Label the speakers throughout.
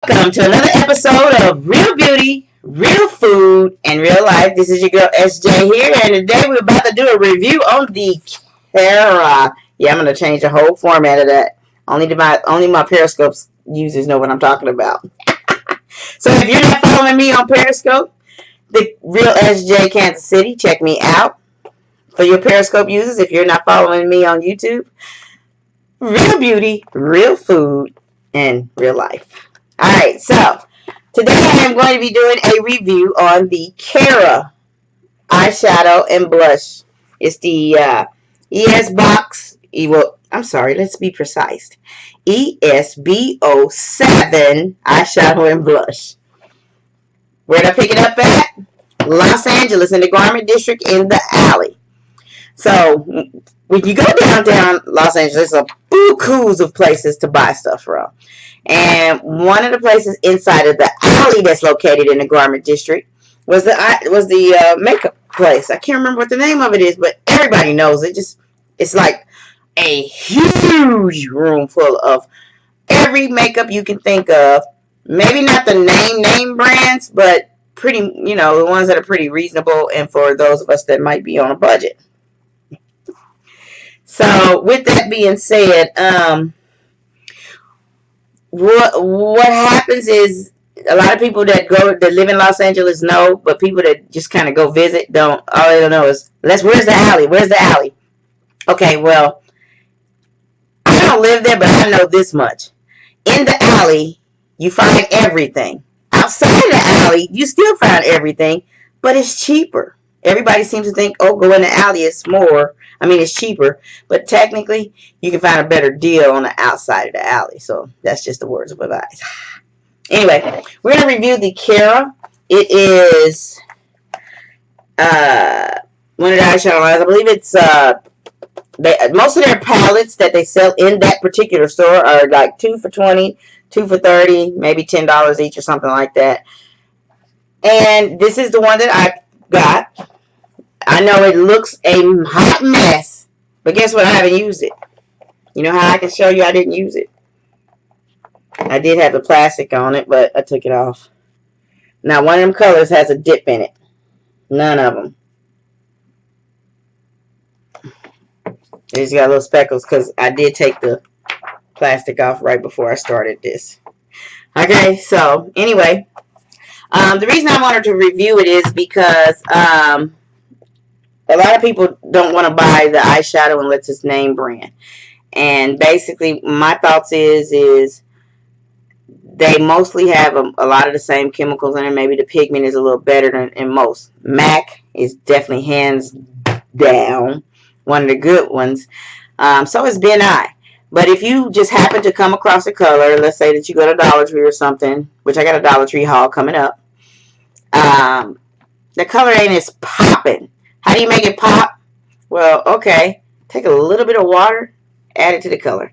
Speaker 1: Welcome to another episode of Real Beauty, Real Food, and Real Life. This is your girl SJ here, and today we're about to do a review on the Cara. Yeah, I'm going to change the whole format of that. Only my Periscope users know what I'm talking about. So if you're not following me on Periscope, the Real SJ Kansas City, check me out. For your Periscope users, if you're not following me on YouTube, Real Beauty, Real Food, and Real Life. Alright, so today I am going to be doing a review on the Cara eyeshadow and blush. It's the let's be precise. ESB07 eyeshadow and blush. Where did I pick it up at? Los Angeles, in the garment district in the alley. So when you go downtown Los Angeles, there's a bukus of places to buy stuff from. And one of the places inside of the alley that's located in the garment district was the makeup place. I can't remember what the name of it is, but everybody knows it. It's like a huge room full of every makeup you can think of. Maybe not the name brands, but pretty, the ones that are pretty reasonable and for those of us that might be on a budget. So with that being said, what happens is a lot of people that live in Los Angeles know, but people that just kind of go visit don't. All they don't know is where's the alley? Where's the alley? Okay, well, I don't live there, but I know this much. In the alley, you find everything. Outside the alley, you still find everything, but it's cheaper. Everybody seems to think, oh, go in the alley, it's cheaper. But technically, you can find a better deal on the outside of the alley. So that's just the words of advice. Anyway, we're going to review the Cara. It is one of the eyeshadow lines. I believe it's most of their palettes that they sell in that particular store are like 2 for $20, 2 for $30, maybe $10 each or something like that. And this is the one that I got. I know it looks a hot mess, but guess what? I haven't used it. You know how I can show you I didn't use it? I did have the plastic on it, but I took it off. Now, one of them colors has a dip in it. None of them. They just got little speckles because I did take the plastic off right before I started this. Okay, so anyway, the reason I wanted to review it is because a lot of people don't want to buy the eyeshadow unless it's name brand. And basically, my thoughts is they mostly have a lot of the same chemicals in it. Maybe the pigment is a little better than in most. MAC is definitely hands down one of the good ones. So is Ben I. But if you just happen to come across a color, let's say that you go to Dollar Tree or something, which I got a Dollar Tree haul coming up, the color ain't as popping. How do you make it pop? Well, okay, take a little bit of water, add it to the color,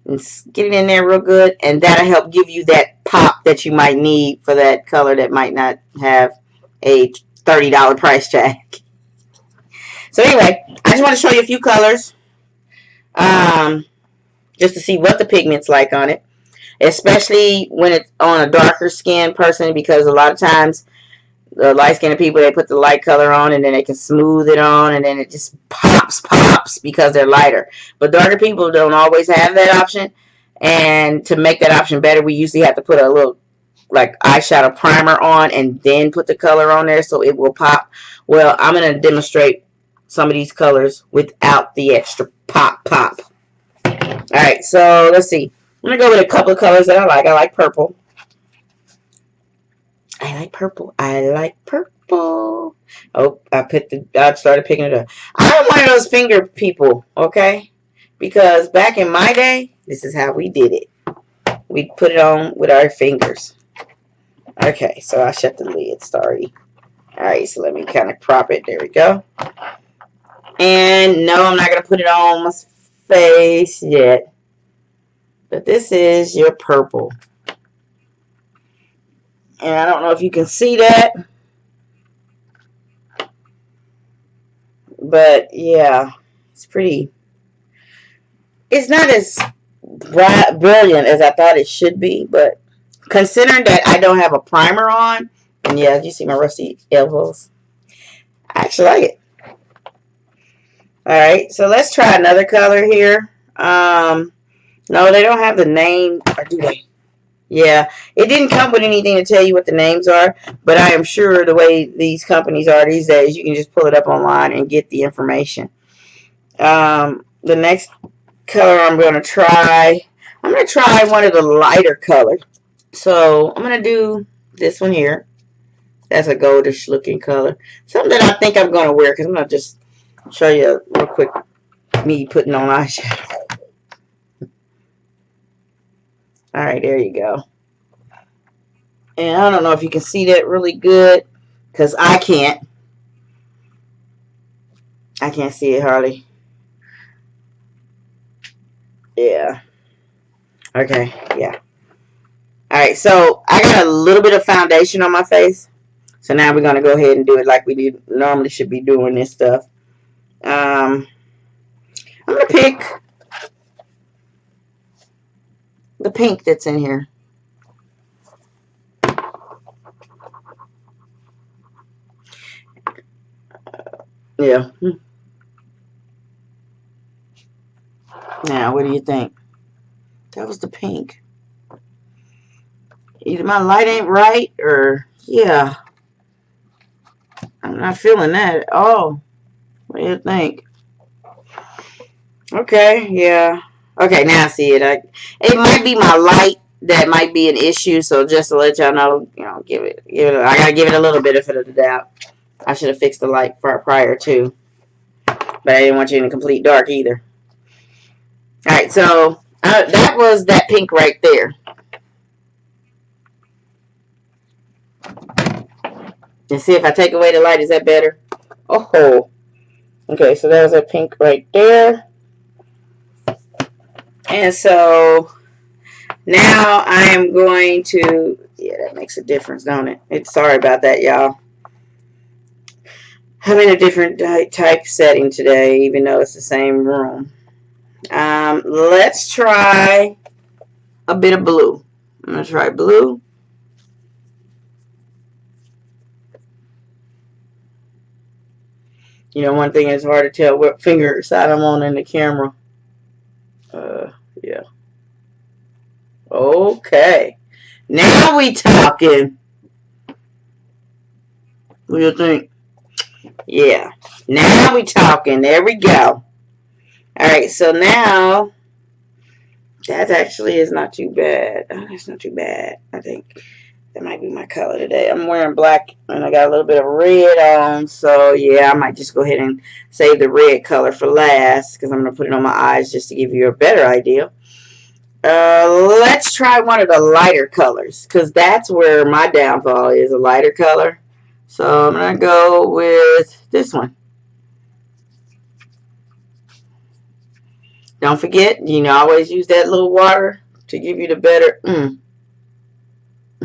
Speaker 1: and get it in there real good, and that'll help give you that pop that you might need for that color that might not have a $30 price tag. So anyway, I just want to show you a few colors, just to see what the pigment's like on it, especially when it's on a darker skinned person, because a lot of times the light-skinned people, they put the light color on and then they can smooth it on and then it just pops because they're lighter. But darker people don't always have that option, and to make that option better, we usually have to put a little like eyeshadow primer on and then put the color on there so it will pop. Well, I'm going to demonstrate some of these colors without the extra pop. Alright, so let's see. I'm going to go with a couple of colors that I like. I like purple. I like purple. Oh, I started picking it up. I'm one of those finger people, okay? Because back in my day, this is how we did it. We put it on with our fingers. Okay, so I shut the lid, sorry. Alright, so let me kind of prop it. There we go. And no, I'm not going to put it on my face yet. But this is your purple. And I don't know if you can see that. But, yeah. It's pretty. It's not as brilliant as I thought it should be. But considering that I don't have a primer on, and yeah, you see my rusty elbows. I actually like it. Alright, so let's try another color here. No, they don't have the name, or do they? Yeah, it didn't come with anything to tell you what the names are, but I am sure the way these companies are these days, you can just pull it up online and get the information. The next color I'm going to try one of the lighter colors. So I'm going to do this one here. That's a goldish looking color. Something that I think I'm going to wear, because I'm going to just show you real quick me putting on eyeshadow. Alright, there you go. And I don't know if you can see that really good, because I can't. I can't see it hardly. Yeah. Okay, yeah. Alright, so I got a little bit of foundation on my face. So now we're going to go ahead and do it like we normally should be doing this stuff. I'm going to pick the pink that's in here. Yeah. Now, what do you think? That was the pink. Either my light ain't right, or, yeah. I'm not feeling that at all. What do you think? Okay, yeah. Okay, now I see it. It might be my light that might be an issue, so just to let y'all know, you know, I gotta give it a little benefit of the doubt. I should have fixed the light prior to, but I didn't want you in a complete dark either. Alright, so that was that pink right there. And see if I take away the light, is that better? Oh, okay, so that was a pink right there. And so now I am going to, yeah, that makes a difference, don't it? Sorry about that, y'all. I'm in a different type setting today, even though it's the same room. Let's try a bit of blue. I'm going to try blue. You know, one thing is hard to tell what finger side I'm on in the camera. Yeah. Okay. Now we talking. What do you think? Yeah. Now we talking. There we go. Alright, so now that actually is not too bad. That's not too bad. I think that might be my color today. I'm wearing black and I got a little bit of red on. So yeah, I might just go ahead and save the red color for last, because I'm going to put it on my eyes just to give you a better idea. Let's try one of the lighter colors, because that's where my downfall is, a lighter color. So I'm going to go with this one. Don't forget, you know, always use that little water to give you the better.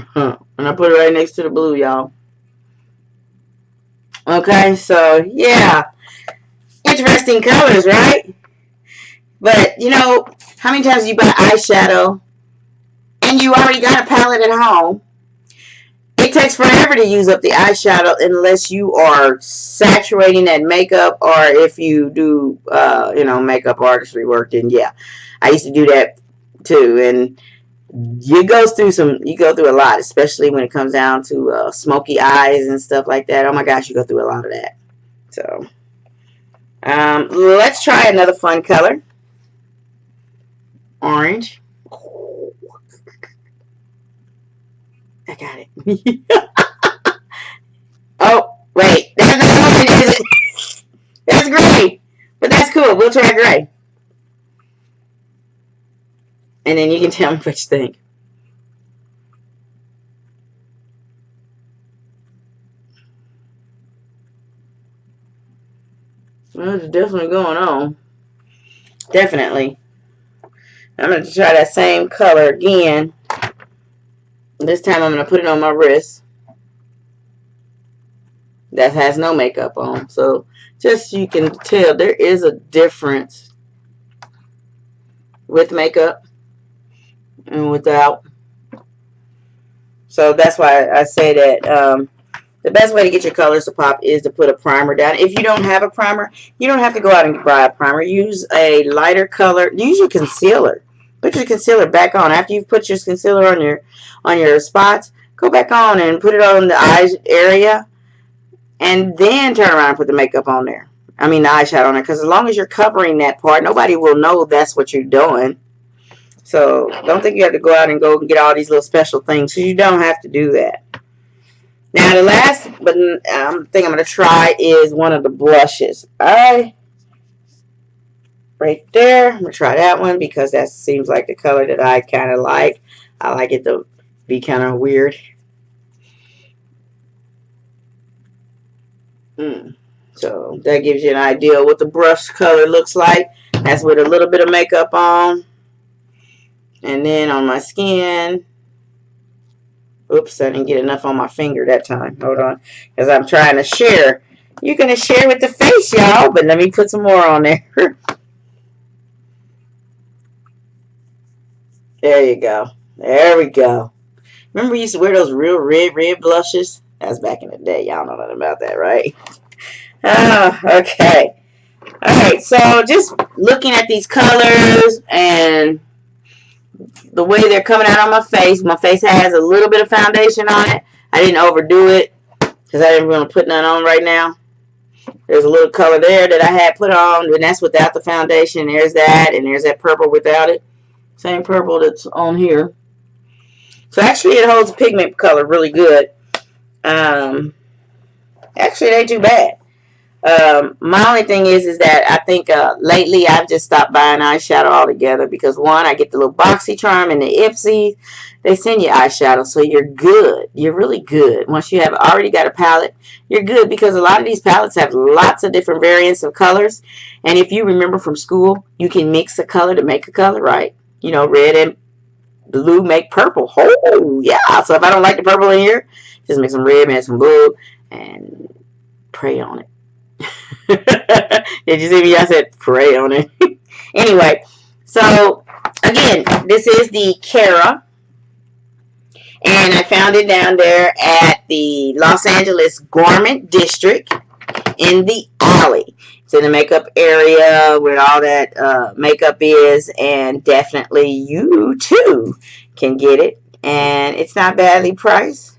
Speaker 1: And I put it right next to the blue, y'all. Okay, so yeah. Interesting colors, right? But, you know, how many times you buy eyeshadow and you already got a palette at home? It takes forever to use up the eyeshadow unless you are saturating that makeup, or if you do, you know, makeup artistry work, then yeah. I used to do that too, and you go through a lot, especially when it comes down to smoky eyes and stuff like that. Oh my gosh, you go through a lot of that. So, let's try another fun color. Orange. I got it. Oh, wait. That's not orange, is it? That's gray. But that's cool. We'll try gray. And then you can tell me what you think. Well, it's definitely going on. Definitely. I'm going to try that same color again. This time I'm going to put it on my wrist. That has no makeup on. So just so you can tell, there is a difference with makeup and without. So that's why I say that the best way to get your colors to pop is to put a primer down. If you don't have a primer, you don't have to go out and buy a primer. Use a lighter color. Use your concealer. Put your concealer back on. After you've put your concealer on your spots, go back on and put it on the eyes area. And then turn around and put the makeup on there. I mean the eyeshadow on there. Because as long as you're covering that part, nobody will know that's what you're doing. So don't think you have to go out and get all these little special things. Because you don't have to do that. Now the last thing I'm going to try is one of the blushes. Alright. Right there. I'm going to try that one because that seems like the color that I kind of like. I like it to be kind of weird. So that gives you an idea of what the brush color looks like. That's with a little bit of makeup on. And then on my skin. Oops, I didn't get enough on my finger that time. Hold on. Because I'm trying to share. You're going to share with the face, y'all. But let me put some more on there. There you go. There we go. Remember we used to wear those real red blushes? That was back in the day. Y'all know nothing about that, right? Okay. Alright, so just looking at these colors and the way they're coming out on my face. My face has a little bit of foundation on it. I didn't overdo it because I didn't want to put none on right now. There's a little color there that I had put on, and that's without the foundation. There's that, and there's that purple without it. Same purple that's on here. So actually it holds pigment color really good. Actually it ain't too bad. My only thing is that I think lately I've just stopped buying eyeshadow altogether because one, I get the little BoxyCharm and the Ipsy. They send you eyeshadow, so you're good. You're really good. Once you have already got a palette, you're good because a lot of these palettes have lots of different variants of colors. And if you remember from school, you can mix a color to make a color, right? You know, red and blue make purple. Oh, yeah. So if I don't like the purple in here, just make some red, make some blue, and pray on it. Did you see me? I said pray on it. Anyway, so again, this is the Cara, and I found it down there at the Los Angeles Garment District in the alley. It's in the makeup area where all that makeup is, and definitely you too can get it, and it's not badly priced.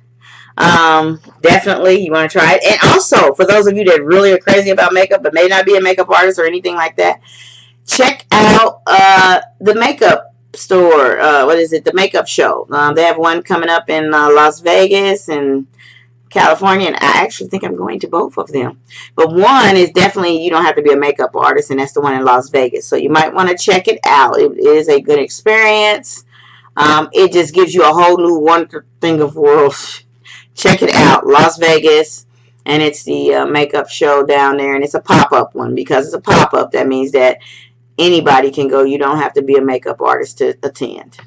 Speaker 1: Definitely you want to try it. And also, for those of you that really are crazy about makeup but may not be a makeup artist or anything like that, check out the makeup store. What is it? The makeup show. They have one coming up in Las Vegas and California, and I actually think I'm going to both of them. But one is definitely, you don't have to be a makeup artist, and that's the one in Las Vegas. So you might want to check it out. It is a good experience. It just gives you a whole new wonderful thing of worlds. Check it out, Las Vegas, and it's the makeup show down there, and it's a pop-up one. Because it's a pop-up, that means that anybody can go. You don't have to be a makeup artist to attend.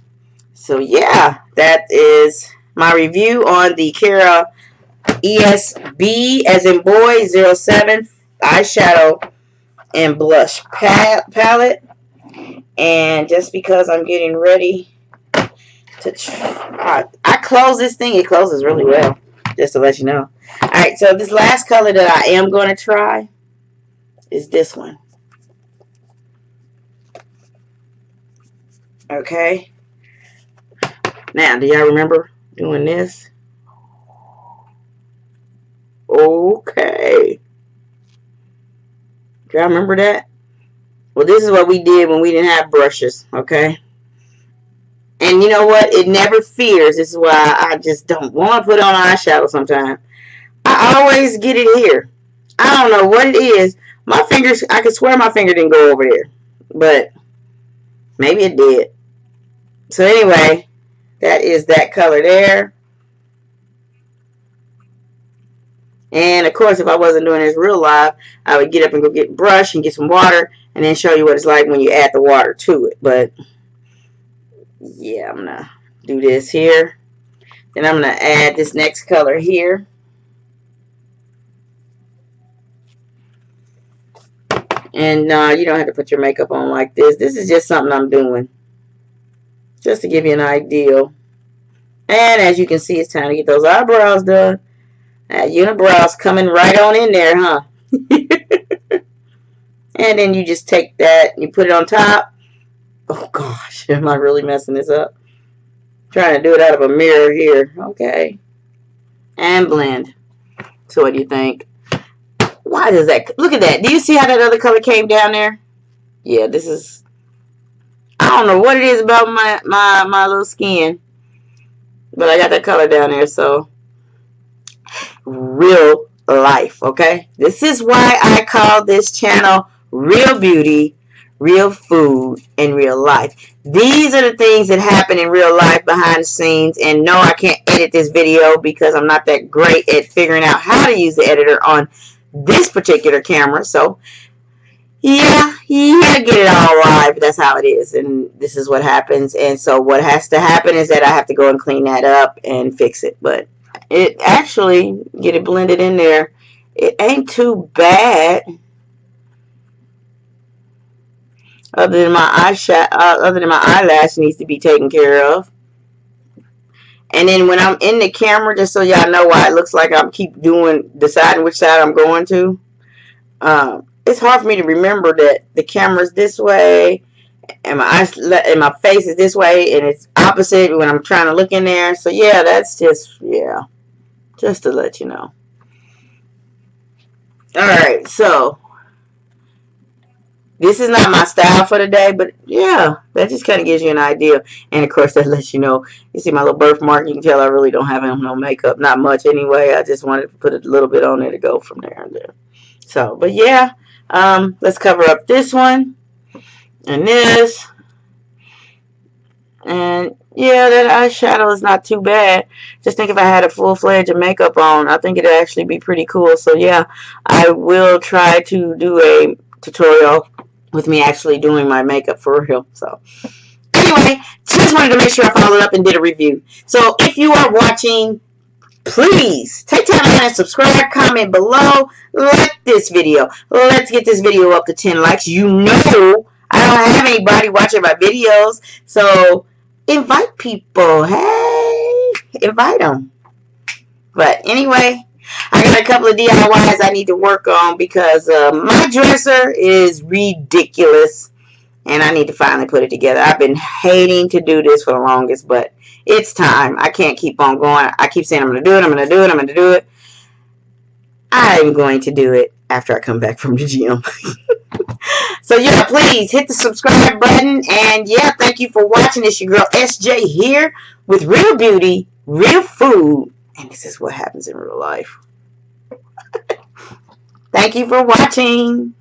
Speaker 1: So yeah, that is my review on the Cara ESB as in boy 07 eyeshadow and blush palette. And just because I'm getting ready to try, I close this thing. It closes really well, just to let you know. Alright, so this last color that I am going to try is this one. Okay. Now, do y'all remember doing this? Okay. Do y'all remember that? Well, this is what we did when we didn't have brushes, okay? And you know what? It never fears. This is why I just don't want to put on eyeshadow sometimes. I always get it here. I don't know what it is. My fingers, I could swear my finger didn't go over there. But maybe it did. So anyway, that is that color there. And of course, if I wasn't doing this real live, I would get up and go get a brush and get some water and then show you what it's like when you add the water to it. But yeah, I'm going to do this here. Then I'm going to add this next color here. And you don't have to put your makeup on like this. This is just something I'm doing, just to give you an idea. And as you can see, it's time to get those eyebrows done. That unibrows coming right on in there, huh? And then you just take that, you put it on top. Oh gosh, am I really messing this up? Trying to do it out of a mirror here. Okay. And blend. So what do you think? Why does that... Look at that. Do you see how that other color came down there? Yeah, this is... I don't know what it is about my little skin. But I got that color down there, so... Real life, okay? This is why I call this channel Real Beauty, Real Food, and Real Life. These are the things that happen in real life behind the scenes. And no, I can't edit this video because I'm not that great at figuring out how to use the editor on this particular camera. So, yeah, you gotta get it all right. But that's how it is. And this is what happens. And so what has to happen is that I have to go and clean that up and fix it. But it actually, get it blended in there. It ain't too bad. Other than my eyelash needs to be taken care of. And then when I'm in the camera, just so y'all know why it looks like I'm deciding which side I'm going to. It's hard for me to remember that the camera's this way and my face is this way, and it's opposite when I'm trying to look in there. So yeah, that's just to let you know. Alright, so this is not my style for today, but yeah, that just kind of gives you an idea. And of course, that lets you know. You see my little birthmark. You can tell I really don't have no makeup. Not much anyway. I just wanted to put a little bit on there to go from there and there. So, but yeah, let's cover up this one and this. And yeah, that eyeshadow is not too bad. Just think if I had a full-fledged makeup on, I think it'd actually be pretty cool. So yeah, I will try to do a tutorial with me actually doing my makeup for real. So anyway, just wanted to make sure I followed up and did a review. So if you are watching, please take time and subscribe, comment below, like this video. Let's get this video up to 10 likes. You know I don't have anybody watching my videos, so invite people. Hey, invite them. But anyway, I got a couple of DIYs I need to work on because my dresser is ridiculous and I need to finally put it together. I've been hating to do this for the longest, but it's time. I can't keep on going. I keep saying I'm going to do it, I'm going to do it, I'm going to do it. I'm going to do it after I come back from the gym. So yeah, please hit the subscribe button. And yeah, thank you for watching. It's your girl SJ here with Real Beauty, Real Food. And this is what happens in real life. Thank you for watching.